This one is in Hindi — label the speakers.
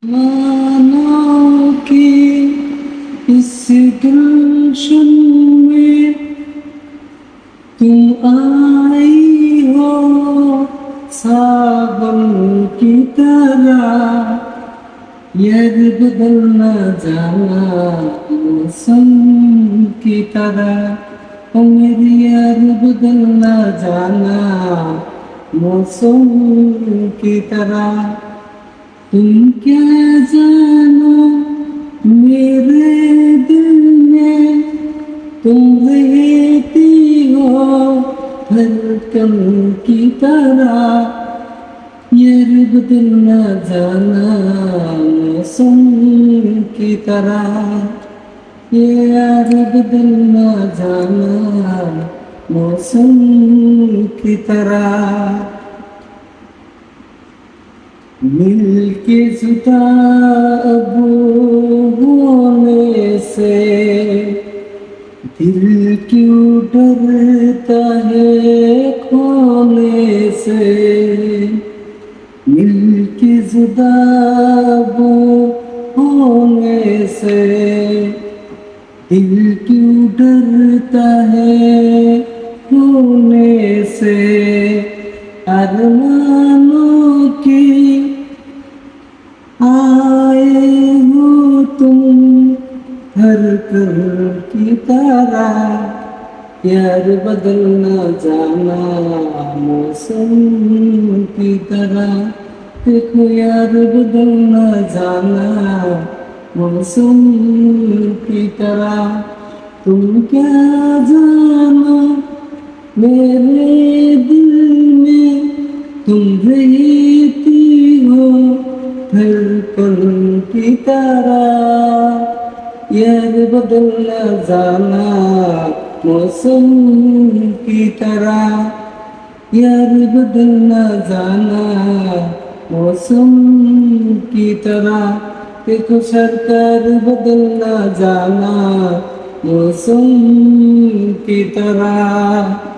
Speaker 1: मानो कि इस गुलशन में तुम आई हो सावन की तरह यार बदल न जाना मौसम की तरह ओ मेरी यार बदल न जाना मौसम की तरह तुम क्या जानो मेरे दिल में तुम रहती हो धड़कन की तरह यार बदल न जाना मौसम की तरह यार बदल न जाना मौसम की तरह मिलके जुदा अब होने से दिल क्यों डरता है खोने से मिलके जुदा अब होने से दिल क्यों डरता है खोने से अरमानों की आए हो तुम हर कर की तरह यार बदल न जाना मौसम की तरह देखो यार बदल न जाना मौसम की तरह तुम क्या जानो मेरे दिल में तुम रहती हो धड़कन की तरह यार बदल न जाना मौसम की तरह यार बदल न जाना मौसम की तरह देखो सरकार बदल न जाना मौसम की तरह